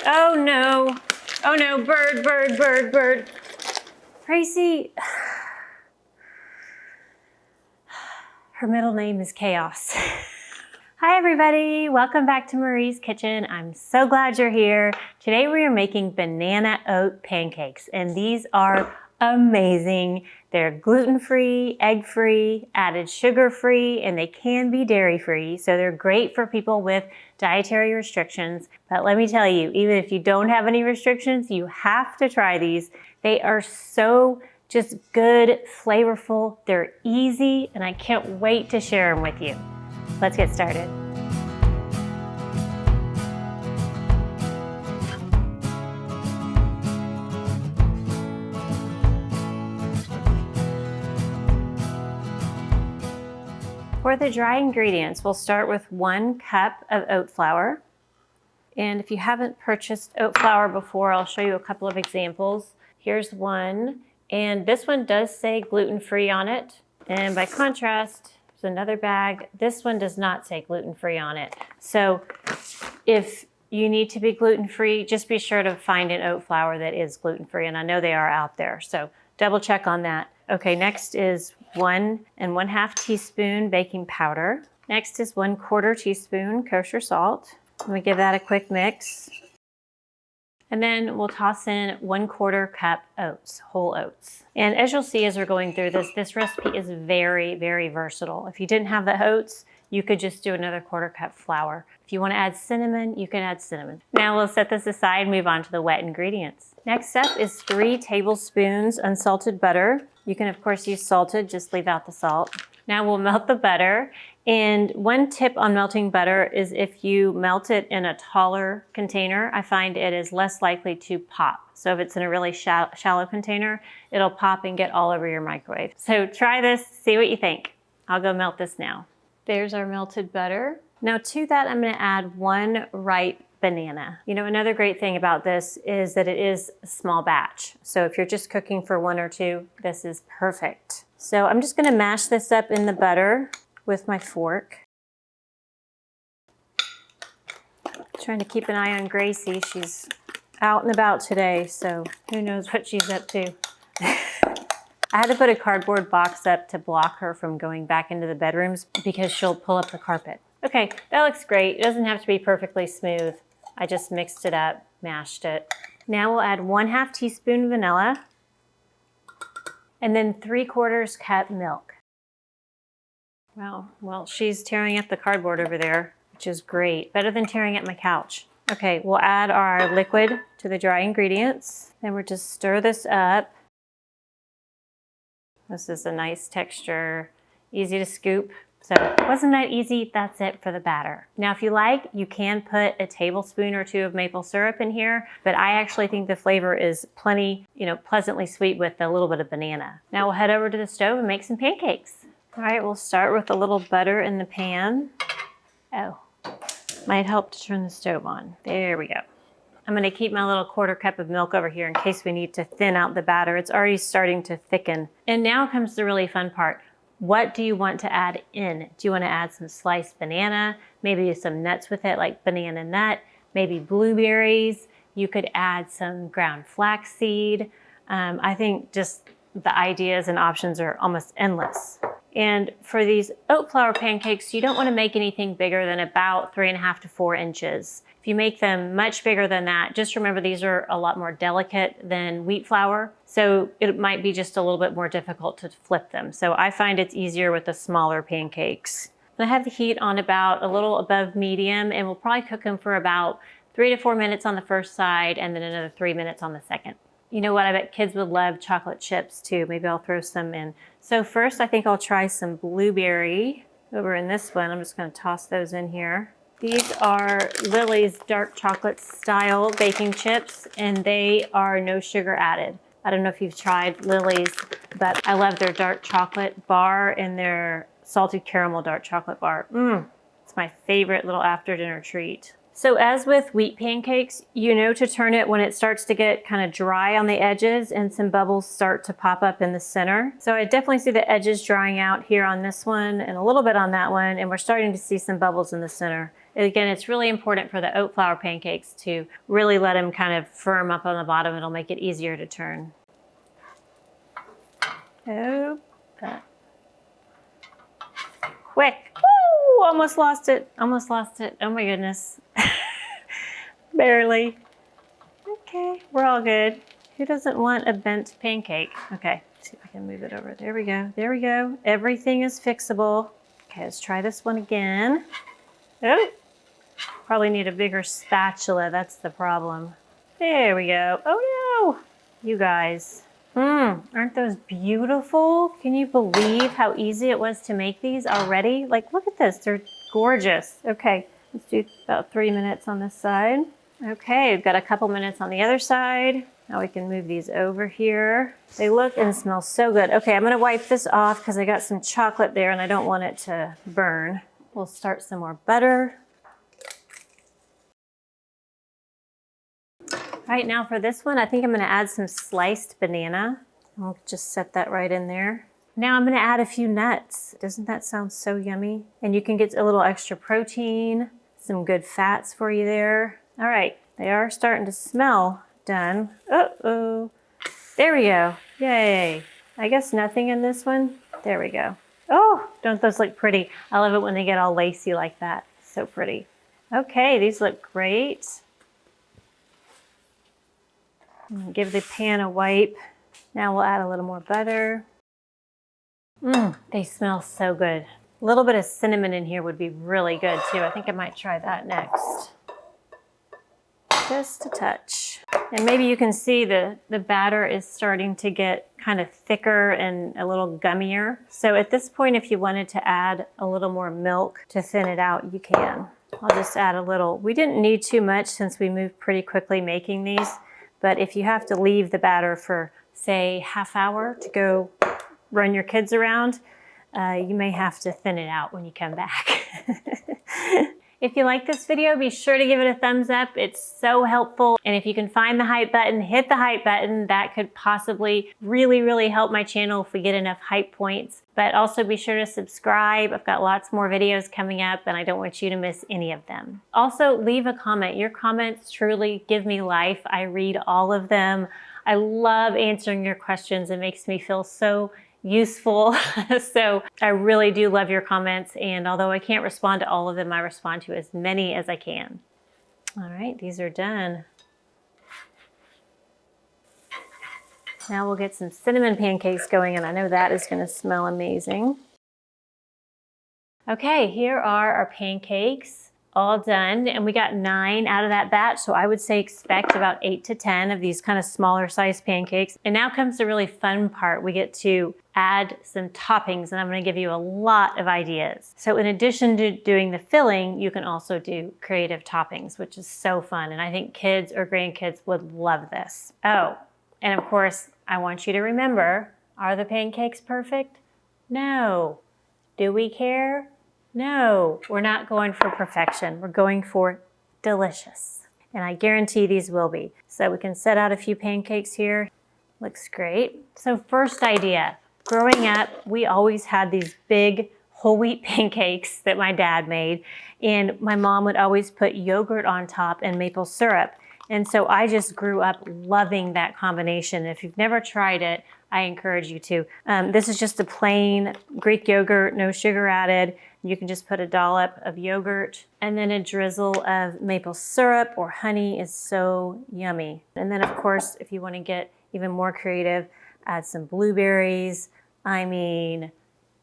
Oh no. Oh no, bird, bird, bird, bird. Tracy, her middle name is Chaos. Hi everybody, welcome back to Marie's Kitchen. I'm so glad you're here. Today we are making banana oat pancakes, and these are amazing. They're gluten-free, egg-free, added sugar-free, and they can be dairy-free. So they're great for people with dietary restrictions. But let me tell you, even if you don't have any restrictions, you have to try these. They are so just good, flavorful, they're easy, and I can't wait to share them with you. Let's get started. For the dry ingredients, we'll start with 1 cup of oat flour. And if you haven't purchased oat flour before, I'll show you a couple of examples. Here's one, and this one does say gluten-free on it. And by contrast, there's another bag. This one does not say gluten-free on it. So if you need to be gluten-free, just be sure to find an oat flour that is gluten-free, and I know they are out there, so double check on that. Okay, next is 1 1/2 teaspoon baking powder. Next is 1/4 teaspoon kosher salt. Let me give that a quick mix. And then we'll toss in 1/4 cup oats, whole oats. And as you'll see as we're going through this recipe is very, very versatile. If you didn't have the oats, you could just do another 1/4 cup flour. If you want to add cinnamon, you can add cinnamon. Now we'll set this aside and move on to the wet ingredients. Next up is 3 tablespoons unsalted butter. You can of course use salted, just leave out the salt. Now we'll melt the butter. And one tip on melting butter is if you melt it in a taller container, I find it is less likely to pop. So if it's in a really shallow container, it'll pop and get all over your microwave. So try this, see what you think. I'll go melt this now. There's our melted butter. Now to that, I'm gonna add 1 ripe banana. You know, another great thing about this is that it is a small batch. So if you're just cooking for 1 or 2, this is perfect. So I'm just gonna mash this up in the butter with my fork. Trying to keep an eye on Gracie. She's out and about today, so who knows what she's up to. I had to put a cardboard box up to block her from going back into the bedrooms because she'll pull up the carpet. Okay, that looks great. It doesn't have to be perfectly smooth. I just mixed it up, mashed it. Now we'll add 1/2 teaspoon vanilla and then 3/4 cup milk. Wow, well, she's tearing up the cardboard over there, which is great. Better than tearing up my couch. Okay, we'll add our liquid to the dry ingredients. Then we'll just stir this up. This is a nice texture, easy to scoop. So wasn't that easy? That's it for the batter. Now, if you like, you can put a tablespoon or 2 of maple syrup in here, but I actually think the flavor is plenty, pleasantly sweet with a little bit of banana. Now we'll head over to the stove and make some pancakes. All right, we'll start with a little butter in the pan. Oh, might help to turn the stove on. There we go. I'm gonna keep my little 1/4 cup of milk over here in case we need to thin out the batter. It's already starting to thicken. And now comes the really fun part. What do you want to add in? Do you want to add some sliced banana, maybe some nuts with it like banana nut, maybe blueberries? You could add some ground flaxseed. I think just the ideas and options are almost endless. And for these oat flour pancakes, you don't want to make anything bigger than about 3.5 to 4 inches. If you make them much bigger than that, just remember these are a lot more delicate than wheat flour, so it might be just a little bit more difficult to flip them. So I find it's easier with the smaller pancakes. I have the heat on about a little above medium, and we'll probably cook them for about 3 to 4 minutes on the first side and then another 3 minutes on the second. You know what, I bet kids would love chocolate chips too. Maybe I'll throw some in. So first I think I'll try some blueberry over in this one. I'm just gonna toss those in here. These are Lily's dark chocolate style baking chips, and they are no sugar added. I don't know if you've tried Lily's, but I love their dark chocolate bar and their salted caramel dark chocolate bar. It's my favorite little after dinner treat. So as with wheat pancakes, you know to turn it when it starts to get kind of dry on the edges and some bubbles start to pop up in the center. So I definitely see the edges drying out here on this one and a little bit on that one, and we're starting to see some bubbles in the center. Again, it's really important for the oat flour pancakes to really let them kind of firm up on the bottom. It'll make it easier to turn. Oh, quick. Woo! Almost lost it. Almost lost it. Oh my goodness. Barely. Okay, we're all good. Who doesn't want a bent pancake? Okay, let's see if I can move it over. There we go. There we go. Everything is fixable. Okay, let's try this one again. Oh, probably need a bigger spatula. That's the problem. There we go. Oh no, you guys. Aren't those beautiful? Can you believe how easy it was to make these already? Like, look at this. They're gorgeous. Okay, let's do about 3 minutes on this side. Okay, we've got a couple minutes on the other side. Now we can move these over here. They look and smell so good. Okay, I'm gonna wipe this off because I got some chocolate there and I don't want it to burn. We'll start some more butter. All right, now for this one, I think I'm gonna add some sliced banana. I'll just set that right in there. Now I'm gonna add a few nuts. Doesn't that sound so yummy? And you can get a little extra protein, some good fats for you there. All right, they are starting to smell done. Uh-oh, there we go, yay. I guess nothing in this one. There we go. Oh, don't those look pretty? I love it when they get all lacy like that. So pretty. Okay, these look great. Give the pan a wipe. Now we'll add a little more butter. They smell so good. A little bit of cinnamon in here would be really good too. I think I might try that next. Just a touch. And maybe you can see the batter is starting to get kind of thicker and a little gummier. So at this point, if you wanted to add a little more milk to thin it out, you can. I'll just add a little. We didn't need too much since we moved pretty quickly making these. But if you have to leave the batter for, say, half hour to go run your kids around, you may have to thin it out when you come back. If you like this video, be sure to give it a thumbs up. It's so helpful. And if you can find the hype button, hit the hype button. That could possibly really help my channel if we get enough hype points. But also be sure to subscribe. I've got lots more videos coming up and I don't want you to miss any of them. Also, leave a comment. Your comments truly give me life. I read all of them. I love answering your questions. It makes me feel so useful. So I really do love your comments. And although I can't respond to all of them, I respond to as many as I can. All right, these are done. Now we'll get some cinnamon pancakes going, and I know that is going to smell amazing. Okay, here are our pancakes all done, and we got 9 out of that batch, so I would say expect about 8 to 10 of these kind of smaller sized pancakes. And now comes the really fun part. We get to add some toppings, and I'm going to give you a lot of ideas. So in addition to doing the filling, you can also do creative toppings, which is so fun, and I think kids or grandkids would love this. Oh, and of course, I want you to remember, are the pancakes perfect? No. Do we care? No, we're not going for perfection. We're going for delicious. And I guarantee these will be. So we can set out a few pancakes here. Looks great. So first idea, growing up, we always had these big whole wheat pancakes that my dad made. And my mom would always put yogurt on top and maple syrup. And so I just grew up loving that combination. If you've never tried it, I encourage you to. This is just a plain Greek yogurt, no sugar added. You can just put a dollop of yogurt and then a drizzle of maple syrup or honey is so yummy. And then of course, if you want to get even more creative, add some blueberries. I mean,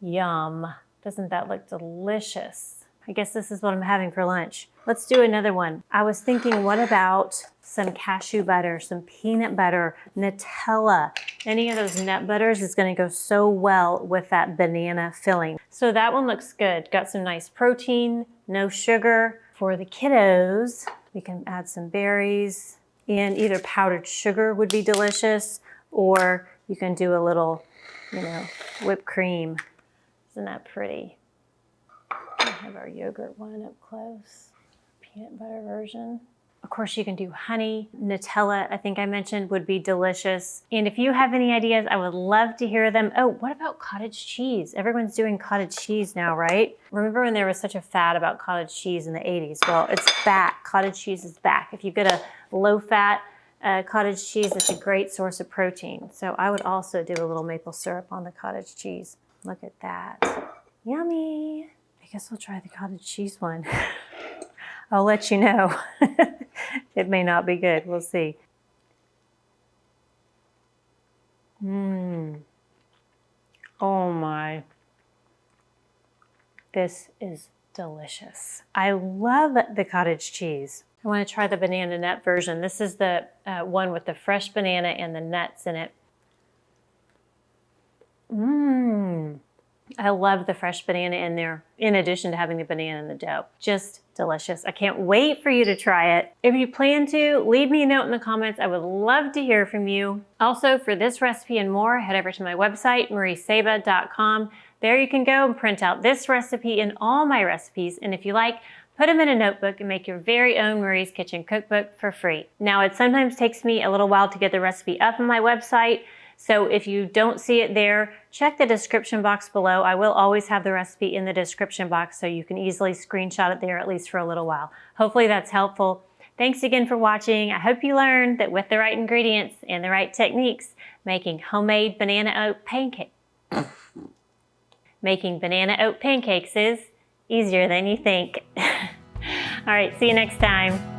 yum. Doesn't that look delicious? I guess this is what I'm having for lunch. Let's do another one. I was thinking, what about some cashew butter, some peanut butter, Nutella? Any of those nut butters is gonna go so well with that banana filling. So that one looks good. Got some nice protein, no sugar. For the kiddos, we can add some berries and either powdered sugar would be delicious, or you can do a little, whipped cream. Isn't that pretty? We have our yogurt one up close. Peanut butter version. Of course, you can do honey. Nutella, I think I mentioned, would be delicious. And if you have any ideas, I would love to hear them. Oh, what about cottage cheese? Everyone's doing cottage cheese now, right? Remember when there was such a fad about cottage cheese in the 80s? Well, it's back. Cottage cheese is back. If you get a low-fat cottage cheese, it's a great source of protein. So I would also do a little maple syrup on the cottage cheese. Look at that. Yummy. I guess we'll try the cottage cheese one. I'll let you know. It may not be good. We'll see. Oh my. This is delicious. I love the cottage cheese. I want to try the banana nut version. This is the one with the fresh banana and the nuts in it. I love the fresh banana in there, in addition to having the banana in the dough. Just delicious. I can't wait for you to try it. If you plan to, leave me a note in the comments. I would love to hear from you. Also, for this recipe and more, head over to my website, mariesaba.com. There you can go and print out this recipe and all my recipes. And if you like, put them in a notebook and make your very own Marie's Kitchen cookbook for free. Now, it sometimes takes me a little while to get the recipe up on my website. So if you don't see it there, check the description box below. I will always have the recipe in the description box so you can easily screenshot it there at least for a little while. Hopefully that's helpful. Thanks again for watching. I hope you learned that with the right ingredients and the right techniques, making homemade banana oat pancakes is easier than you think. All right, see you next time.